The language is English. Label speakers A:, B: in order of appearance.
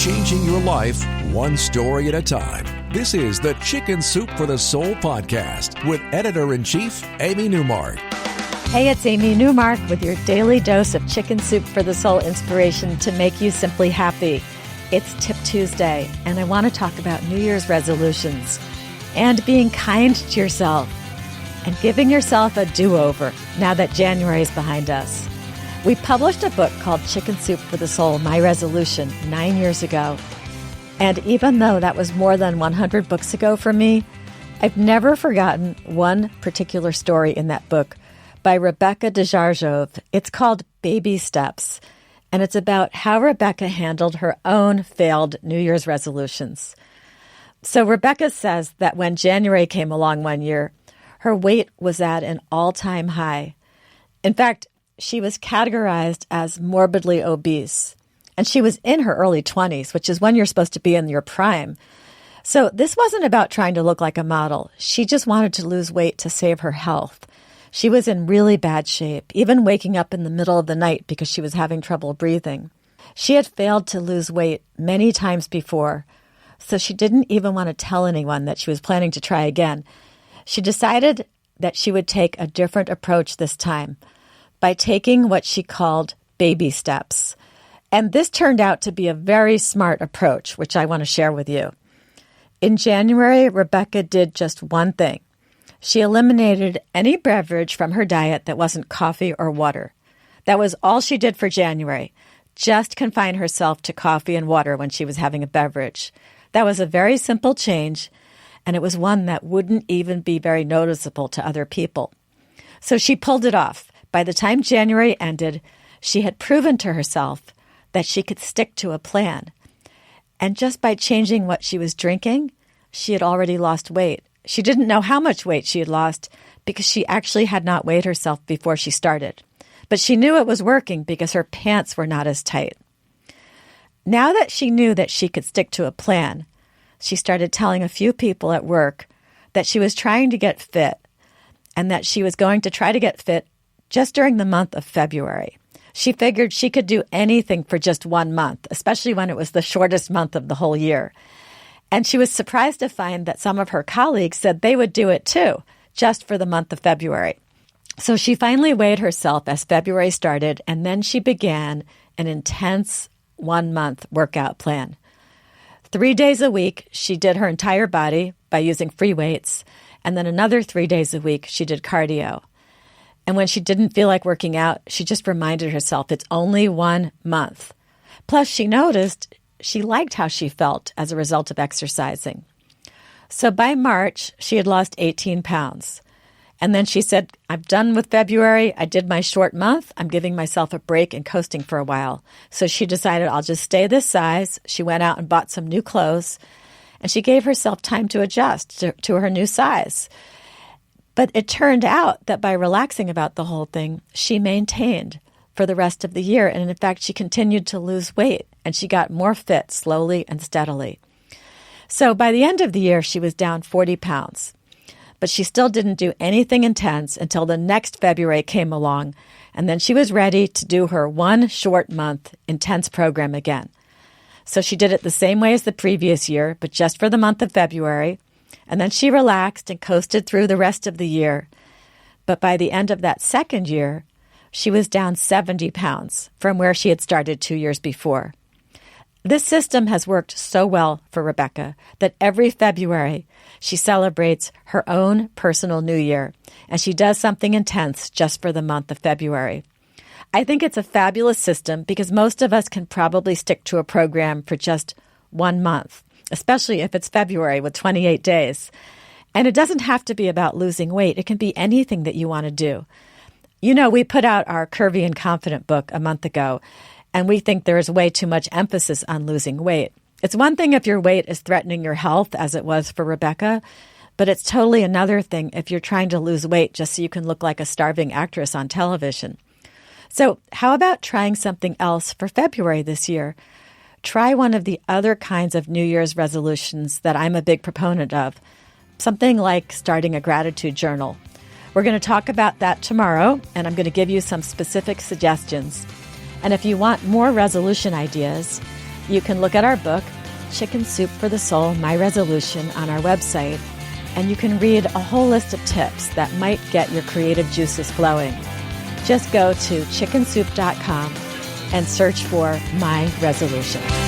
A: changing your life one story at a time. This is the Chicken Soup for the Soul podcast with Editor-in-Chief Amy Newmark.
B: Hey, it's Amy Newmark with your daily dose of Chicken Soup for the Soul inspiration to make you simply happy. It's Tip Tuesday, and I want to talk about New Year's resolutions and being kind to yourself and giving yourself a do-over now that January is behind us. We published a book called Chicken Soup for the Soul, My Resolution, 9 years ago. And even though that was more than 100 books ago for me, I've never forgotten one particular story in that book by Rebecca Dejarjove. It's called Baby Steps, and it's about how Rebecca handled her own failed New Year's resolutions. So Rebecca says that when January came along one year, her weight was at an all-time high. In fact, she was categorized as morbidly obese, and she was in her early 20s, which is when you're supposed to be in your prime. So this wasn't about trying to look like a model. She just wanted to lose weight to save her health. She was in really bad shape, even waking up in the middle of the night because she was having trouble breathing. She had failed to lose weight many times before, so she didn't even want to tell anyone that she was planning to try again. She decided that she would take a different approach this time by taking what she called baby steps. And this turned out to be a very smart approach, which I want to share with you. In January, Rebecca did just one thing. She eliminated any beverage from her diet that wasn't coffee or water. That was all she did for January, just confine herself to coffee and water when she was having a beverage. That was a very simple change, and it was one that wouldn't even be very noticeable to other people. So she pulled it off. By the time January ended, she had proven to herself that she could stick to a plan. And just by changing what she was drinking, she had already lost weight. She didn't know how much weight she had lost because she actually had not weighed herself before she started. But she knew it was working because her pants were not as tight. Now that she knew that she could stick to a plan, she started telling a few people at work that she was trying to get fit and that she was going to try to get fit just during the month of February. She figured she could do anything for just 1 month, especially when it was the shortest month of the whole year. And she was surprised to find that some of her colleagues said they would do it too, just for the month of February. So she finally weighed herself as February started, and then she began an intense 1-month workout plan. 3 days a week, she did her entire body by using free weights, and then another 3 days a week, she did cardio. And when she didn't feel like working out, she just reminded herself it's only 1 month. Plus, she noticed she liked how she felt as a result of exercising. So by March, she had lost 18 pounds. And then she said, I'm done with February. I did my short month. I'm giving myself a break and coasting for a while. So she decided, I'll just stay this size. She went out and bought some new clothes, and she gave herself time to adjust to her new size. But it turned out that by relaxing about the whole thing, she maintained for the rest of the year. And in fact, she continued to lose weight, and she got more fit slowly and steadily. So by the end of the year, she was down 40 pounds. But she still didn't do anything intense until the next February came along, and then she was ready to do her 1 short month intense program again. So she did it the same way as the previous year, but just for the month of February. And then she relaxed and coasted through the rest of the year. But by the end of that second year, she was down 70 pounds from where she had started 2 years before. This system has worked so well for Rebecca that every February she celebrates her own personal New Year, and she does something intense just for the month of February. I think it's a fabulous system because most of us can probably stick to a program for just 1 month, especially if it's February with 28 days. And it doesn't have to be about losing weight. It can be anything that you want to do. You know, we put out our Curvy and Confident book a month ago, and we think there is way too much emphasis on losing weight. It's one thing if your weight is threatening your health, as it was for Rebecca, but it's totally another thing if you're trying to lose weight just so you can look like a starving actress on television. So how about trying something else for February this year? Try one of the other kinds of New Year's resolutions that I'm a big proponent of, something like starting a gratitude journal. We're going to talk about that tomorrow, and I'm going to give you some specific suggestions. And if you want more resolution ideas, You can look at our book, Chicken Soup for the Soul, My Resolution, on our website, and you can read a whole list of tips that might get your creative juices flowing. Just go to chickensoup.com and search for My Resolution.